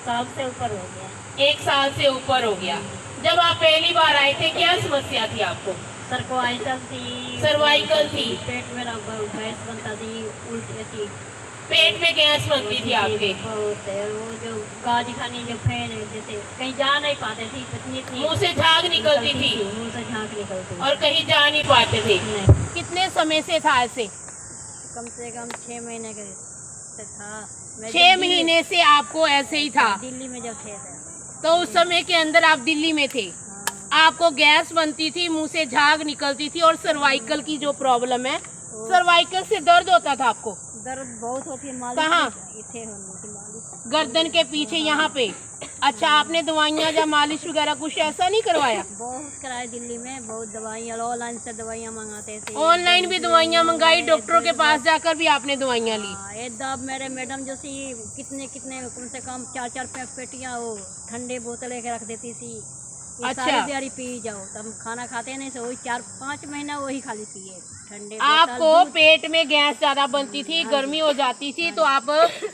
साल से ऊपर हो गया। 1 साल से ऊपर हो गया। जब आप पहली बार आए थे क्या समस्या थी आपको? सर्वाइकल थी। सर्वाइकल थी। पेट में गैस बनता थी, उल्टी थी। पेट में गैस बनती थी आपके? बहुत है। वो जो गाज खानी जो फैन जैसे कहीं जा नहीं पाते थे, इतनी मुंह से झाग निकलती थी। मुंह से झाग निकलती और कहीं जा नहीं पाते थे। नहीं। कितने समय से था ऐसे? कम से कम 6 महीने से था। 6 महीने से आपको ऐसे ही था? दिल्ली में जब थे तो उस समय के अंदर आप दिल्ली में थे। आपको गैस बनती थी, मुंह से झाग निकलती थी और सर्वाइकल की जो प्रॉब्लम है, सर्वाइकल से दर्द होता था आपको? दर्द बहुत होती है। कहाँ? गर्दन के पीछे यहाँ पे। अच्छा, आपने दवाइयाँ या मालिश वगैरह कुछ ऐसा नहीं करवाया? बहुत कराया दिल्ली में, बहुत दवाइयाँ, ऑनलाइन से दवाइयाँ मंगाते थे। ऑनलाइन भी दवाइयाँ मंगाई, डॉक्टरों के पास जाकर भी आपने दवाइयाँ ली? एकदम मेरे मैडम जो सी कितने कम से कम 4-4 पेटियाँ वो ठंडे बोतल लेके रख देती थी। अच्छा। सारी तैयारी पी जाओ, तब खाना खाते नहीं से वही 4-5 महीना वही खाली पिए ठंडे। आपको पेट में गैस ज्यादा बनती थी, गर्मी हो जाती थी, तो आप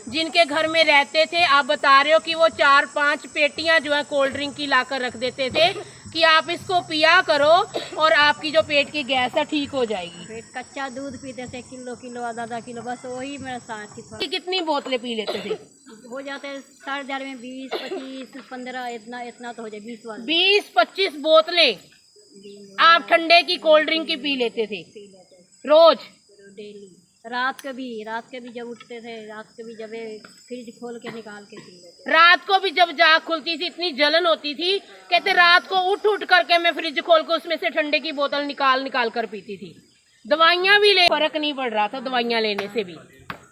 जिनके घर में रहते थे, आप बता रहे हो कि वो 4-5 पेटियां जो है कोल्ड ड्रिंक की लाकर रख देते थे कि आप इसको पिया करो और आपकी जो पेट की गैस है ठीक हो जाएगी। पेट कच्चा दूध पीते थे, किलो आधा किलो, बस वही मेरा साथ थी। कितनी बोतलें पी लेते थे? हो जाते 4,500 में 20, 25, 15, इतना तो हो जाए 20 वाले। 20-25 बोतलें आप ठंडे की कोल्ड ड्रिंक की पी लेते थे रोज? डेली। रात के भी जब उठते थे, रात के भी जब फ्रिज खोल के निकाल के पी लेते। रात को भी जब जाग खुलती थी, इतनी जलन होती थी, कहते रात को उठ करके मैं फ्रिज खोल के उसमें से ठंडे की बोतल निकाल कर पीती थी। दवाइयाँ भी ले, फर्क नहीं पड़ रहा था दवाइयाँ लेने से भी,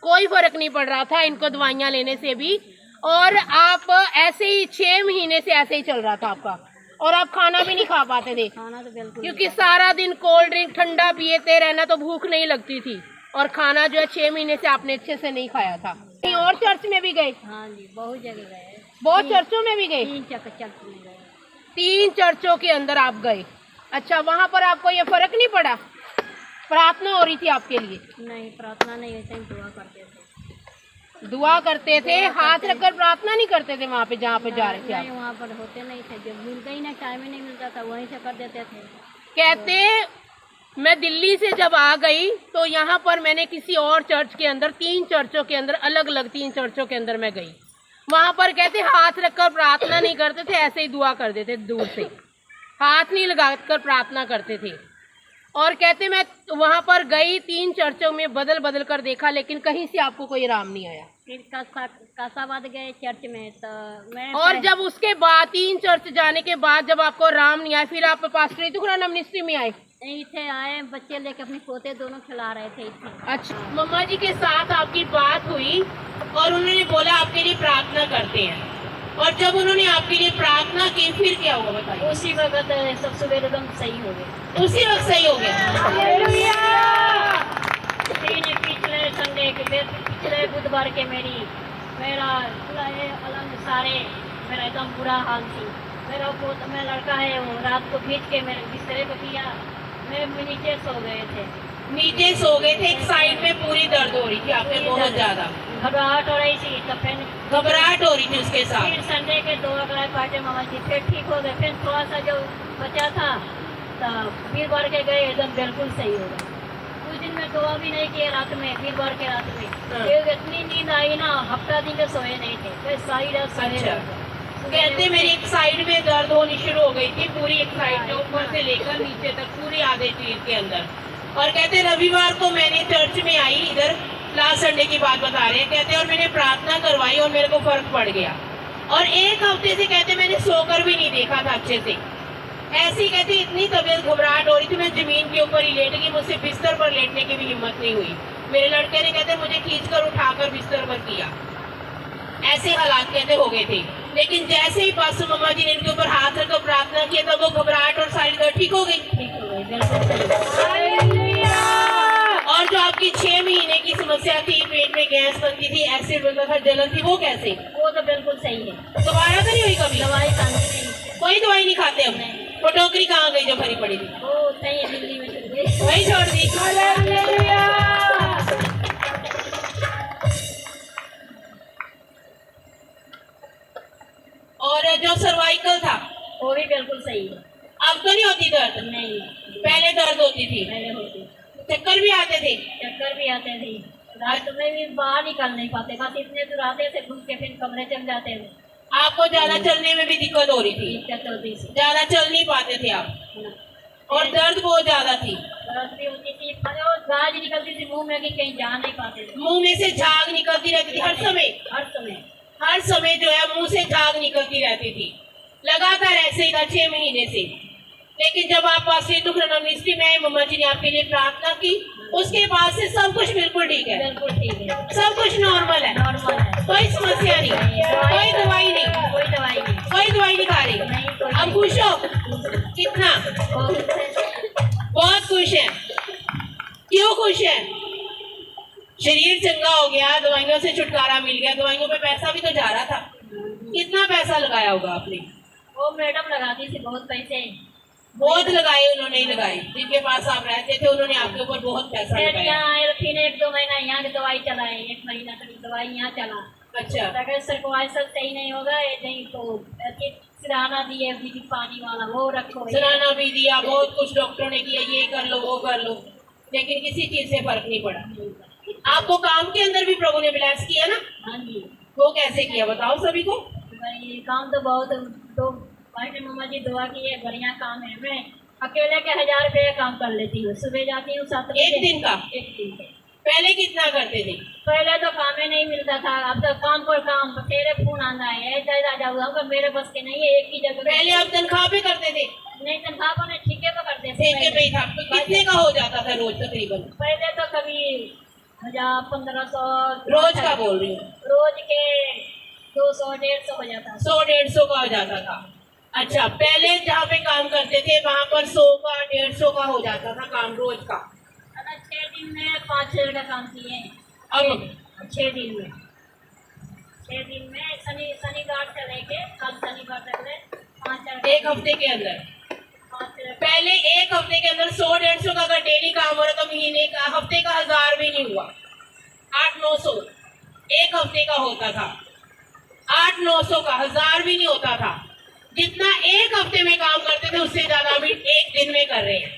कोई फर्क नहीं पड़ रहा था इनको दवाइयाँ लेने से भी। और आप ऐसे ही 6 महीने से ऐसे ही चल रहा था आपका, और आप खाना भी नहीं खा पाते थे? खाना तो बिल्कुल, क्योंकि सारा दिन कोल्ड ड्रिंक ठंडा पीते रहना तो भूख नहीं लगती थी, और खाना जो है 6 महीने से आपने अच्छे से नहीं खाया था। कहीं और चर्च में भी गए? हाँ जी, बहुत जगह गए। बहुत चर्चों में भी गए? 3 चर्च में गए। 3 चर्चों के अंदर आप गए। अच्छा, वहाँ पर आपको ये फर्क नहीं पड़ा? प्रार्थना हो रही थी आपके लिए? नहीं, प्रार्थना नहीं, ऐसे ही दुआ करते थे। दुआ करते थे? हाथ रखकर प्रार्थना नहीं करते थे वहाँ पे जहाँ पे जा रहे थे आप? वहाँ पर होते नहीं थे, जब मिलते ही नहीं, टाइम ही नहीं मिलता था, वहीं से कर देते थे। कहते मैं दिल्ली से जब आ गई तो यहाँ पर मैंने किसी और चर्च के अंदर, 3 चर्चों के अंदर, अलग अलग 3 चर्चों के अंदर मैं गई। वहाँ पर कहते हाथ रखकर प्रार्थना नहीं करते थे, ऐसे ही दुआ कर देते, दूर से हाथ नहीं लगाकर प्रार्थना करते थे। और कहते मैं वहाँ पर गई, 3 चर्चों में बदल कर देखा, लेकिन कहीं से आपको कोई आराम नहीं आया। फिर कासाबाद गए चर्च में, तो मैं और जब उसके बाद 3 चर्च जाने के बाद जब आपको आराम नहीं आया, फिर आप पास्टर खुराना मिनिस्ट्री में आए? इथे आए, बच्चे लेके अपने पोते दोनों खिला रहे थे इथे। अच्छा, मम्मा जी के साथ आपकी बात हुई और उन्होंने बोला आपके लिए प्रार्थना करते हैं, और जब उन्होंने आपके लिए प्रार्थना की फिर क्या हुआ बताइए? उसी वक्त सब सुबह एकदम सही हो गए। उसी वक्त सही हो गया? पिछले संडे के, पिछले बुधवार के मेरा अलग सारे मेरा एकदम बुरा हाल थी। मेरा लड़का है, वो रात को खींच के मेरे बिस्तरे पे किया, मैं नीचे सो गए थे। नीचे सो गए थे, एक साइड में पूरी दर्द हो रही थी आपके बहुत ज्यादा, घबराहट हो रही थी, तो फिर घबराहट हो रही थी उसके साथ। फिर संडे के 2 अगले पाटे मामा जी फिर ठीक हो गए। फिर थोड़ा सा जो बचा था तो वीरवार के गए, एकदम बिल्कुल सही हो गए। कुछ दिन में दुआ भी नहीं किए रात में, वीरवार के रात में इतनी नींद आई ना, हफ्ता दिन के सोए नहीं थे, फिर सारी रात सोए रहे। कहते मेरी एक साइड में दर्द होनी शुरू हो गई थी, पूरी एक साइड में ऊपर से लेकर नीचे तक पूरी आधे शरीर के अंदर। और कहते रविवार को मैंने चर्च में आई, इधर लास्ट संडे की बात बता रहे हैं, कहते और मैंने प्रार्थना करवाई और मेरे को फर्क पड़ गया। और 1 हफ्ते से कहते मैंने सोकर भी नहीं देखा था अच्छे से, ऐसी कहती इतनी तबीयत घबराहट हो रही थी, मैं जमीन के ऊपर ही लेट गई, मुझसे बिस्तर पर लेटने की भी हिम्मत नहीं हुई। मेरे लड़के ने कहते मुझे खींचकर उठाकर बिस्तर पर किया, ऐसे हालात कहते हो गए थे। लेकिन जैसे ही पास्टर मम्मा जी ने इनके ऊपर हाथ रखकर प्रार्थना किया, तब वो घबराहट और सारी दर्द ठीक हो गई। और जो आपकी 6 महीने की समस्या थी, पेट में गैस बनती थी, एसिड बनता था, जलन थी, वो कैसे? वो तो बिल्कुल सही है। दोबारा तो नहीं हुई कभी? दवाई खानी नहीं, कोई दवाई नहीं खाते हम? वो टोकरी कहाँ गई जो भरी पड़ी थी? वो सही है, दिल्ली में वही छोड़ दी। जो सर्वाइकल था वो भी बिल्कुल सही है। अब तो नहीं होती दर्द? नहीं, पहले दर्द होती थी, पहले होती, चक्कर भी आते थे? चक्कर भी आते थे, रात में भी बाहर निकल नहीं पाते, बस इतने दूर आते थे, घूम के फिर कमरे चल जाते थे। आपको ज्यादा चलने में भी दिक्कत हो रही थी? दिक्कत होती थी, ज्यादा चल नहीं पाते थे आप, और दर्द बहुत ज्यादा थी? दर्द भी होती थी, वो गाज निकलती थी मुंह में कि कहीं जा नहीं पाते थे। मुंह में से झाग निकलती रहती थी हर समय? हर समय, हर समय जो है मुंह से झाग निकलती रहती थी, लगातार ऐसे ही था 6 महीने से। लेकिन जब आप वासी दुखरन मिनिस्ट्री में आए, मम्मा जी ने आपके लिए प्रार्थना की, उसके बाद से सब कुछ बिल्कुल ठीक है? बिल्कुल ठीक है, सब कुछ नॉर्मल है, नॉर्मल है, कोई समस्या नहीं, कोई दवाई नहीं, कोई दवाई नहीं, कोई दवाई नहीं खा रही? नहीं, कोई अब खुश हो? कितना? बहुत खुश है। क्यों खुश है? शरीर चंगा हो गया, दवाइयों से छुटकारा मिल गया, दवाइयों पे पैसा भी तो जा रहा था। कितना पैसा लगाया होगा आपने? वो मैडम लगाती थी बहुत पैसे, बहुत लगाए उन्होंने ही लगाए, जिनके पास आप रहते थे उन्होंने आपके ऊपर बहुत पैसा फिर लगाया। यहाँ आए, फिर 1-2 महीना यहाँ की दवाई चलाए, 1 महीना तक दवाई यहाँ चला। अच्छा, अगर सर्कुलाइजर सही नहीं होगा, ये नहीं तो सिराना दिए बीजी पानी वाला वो रखो, सराहना भी दिया, बहुत कुछ डॉक्टरों ने किया, ये कर लो वो कर लो, लेकिन किसी चीज से फर्क नहीं पड़ा। आपको काम के अंदर भी प्रभु ने ब्लेस किया ना? हाँ जी, वो कैसे किया बताओ सभी को। भाई काम तो बहुत, तो भाई ने मम्मा जी दुआ की है, बढ़िया काम है। मैं अकेले के 1000 रुपये काम कर लेती हूँ, सुबह जाती हूँ 7 बजे। एक दिन का? एक दिन का। पहले कितना करते थे? पहले तो काम ही नहीं मिलता था, अब तो काम पर काम, तेरे फोन आना है, इधर आ जाऊंगा, मेरे बस के नहीं है एक ही जगह। पहले आप तनख्वाह पे करते थे? नहीं, तनख्वाह को नहीं, ठेके पे करते थे। ठेके पे ही था? तो कितने का हो जाता था रोज तकरीबन? पहले तो कभी 1000, 1500 रोज का बोल रही हूँ? रोज के 200, 150 हो जाता था। 100-150 का हो जाता था। अच्छा, पहले जहाँ पे काम करते थे वहाँ पर 100 का 150 का हो जाता था काम रोज का? 6 दिन में 5-6 का काम किए। अब 6 दिन में, 6 दिन में शनिवार से लेके कल शनिवार तक ले 5-6 एक हफ्ते के अंदर? 5-6 पहले एक हफ्ते के अंदर 100-150 का अगर डेली काम हो रहा तो महीने का, हफ्ते का 1000 भी नहीं हुआ, 800-900 एक हफ्ते का होता था। 800-900 का, 1000 भी नहीं होता था। जितना एक हफ्ते में काम करते थे उससे ज्यादा अभी एक दिन में कर रहे हैं।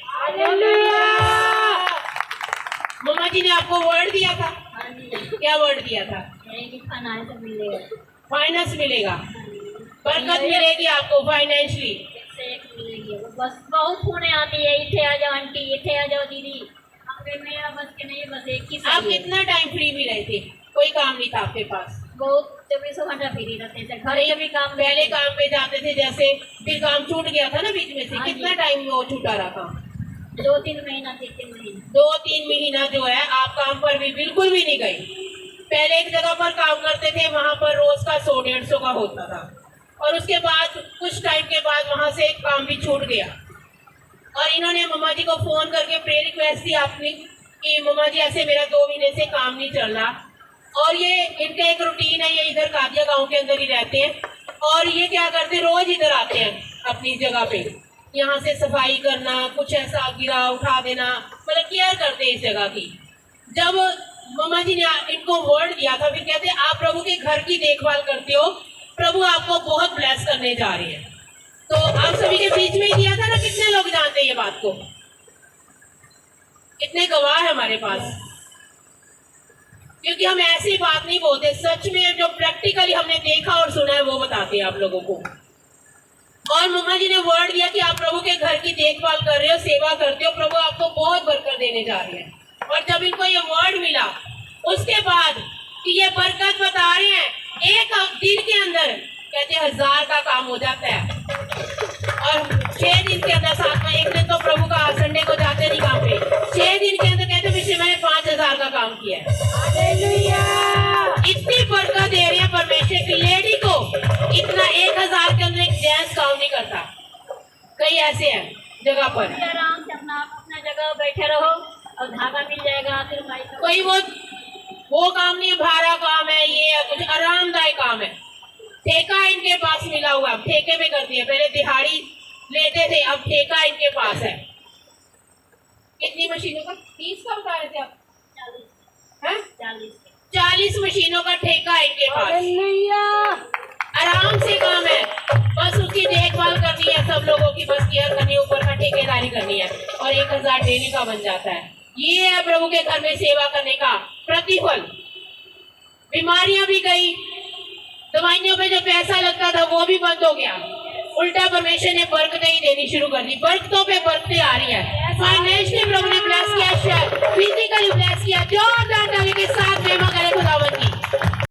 मम्मा जी ने आपको वर्ड दिया था? हाँ जी, क्या वर्ड दिया था? यही खाना है तो मिलेगा, फाइनेंस मिलेगा, बरकत मिलेगी आपको फाइनेंशियली। से एक मिलेगी। बस बहुत फोने आती है, इथे आ जाओ आंटी, इथे आ जाओ दीदी, हमें मेरा बस के नहीं, बस एक ही आप सही है। कितना टाइम फ्री भी रहे थे? कोई काम नहीं था आपके पास? बहुत 24 घंटा फ्री रहते थे, घर के भी काम। पहले काम पे जाते थे जैसे, फिर काम छूट गया था ना बीच में से, हाँ जी। कितना टाइम वो छूटा रहा काम? 2-3 महीना, 3 महीना। 2-3 महीना जो है आप काम पर भी बिल्कुल भी नहीं गए। पहले एक जगह पर काम करते थे, वहां पर रोज का 100-150 का होता था, और उसके बाद कुछ टाइम के बाद वहां से काम भी छूट गया। और इन्होंने मम्मा जी को फोन करके प्रे रिक्वेस्ट दी आपने कि मम्मा जी ऐसे मेरा 2 महीने से काम नहीं चल रहा, और ये इनका एक रूटीन है, ये इधर कादिया गांव के अंदर ही रहते हैं, और ये क्या करते हैं, रोज इधर आते हैं अपनी जगह पे, यहाँ से सफाई करना, कुछ ऐसा गिरा उठा देना, मतलब केयर करते हैं इस जगह की। जब मम्मा जी ने इनको वर्ड दिया था, फिर कहते आप प्रभु के घर की देखभाल करते हो, प्रभु आपको बहुत ब्लेस करने जा रहे हैं। तो आप सभी के बीच में ही दिया था ना, कितने लोग जानते हैं ये बात को? कितने गवाह है हमारे पास? क्योंकि हम ऐसी बात नहीं बोलते, सच में जो प्रैक्टिकली हमने देखा और सुना है वो बताते हैं आप लोगों को। और मम्मा जी ने वर्ड दिया कि आप प्रभु के घर की देखभाल कर रहे हो, सेवा करते हो, प्रभु आपको बहुत बरकत देने जा रहे हैं। और जब इनको ये वर्ड मिला, उसके बाद कि ये बरकत बता रहे हैं, एक दिन के अंदर कहते 1000 का काम हो जाता है, और 6 दिन के अंदर, साथ में एक दिन तो प्रभु का संडे को जाते नहीं काम पे, 6 दिन के अंदर कहते पिछले मैंने 5000 का काम किया है। इतनी बरकत दे रहे हैं परमेश्वर की लेडी को, इतना 1000 के अंदर एक जेंट्स काम नहीं करता। कई ऐसे हैं जगह पर, आराम से अपना जगह बैठे रहो और धागा मिल जाएगा, फिर भाई कोई वो काम नहीं है, भाड़ा काम है, ये है कुछ आरामदायक काम है। ठेका इनके पास मिला हुआ है, ठेके पे करती है, पहले दिहाड़ी लेते थे, अब ठेका इनके पास है। कितनी मशीनों का 30 का बता रहे थे आप? 40 मशीनों का ठेका इनके पास, आराम से काम है। ठेकेदारी करनी है और 1000 डेली का बन जाता है। ये है प्रभु के घर में सेवा करने का प्रतिफल। बीमारियां भी गई, दवाइयों पे जो पैसा लगता था वो भी बंद हो गया। उल्टा परमेश्वर ने बरकतें ही देनी शुरू कर दी, बरकतों पे बरकतें आ रही है। फाइनेंशियली प्रभु ने ब्लेस किया, फिजिकली ब्लेस किया। जोरदार ताली के साथ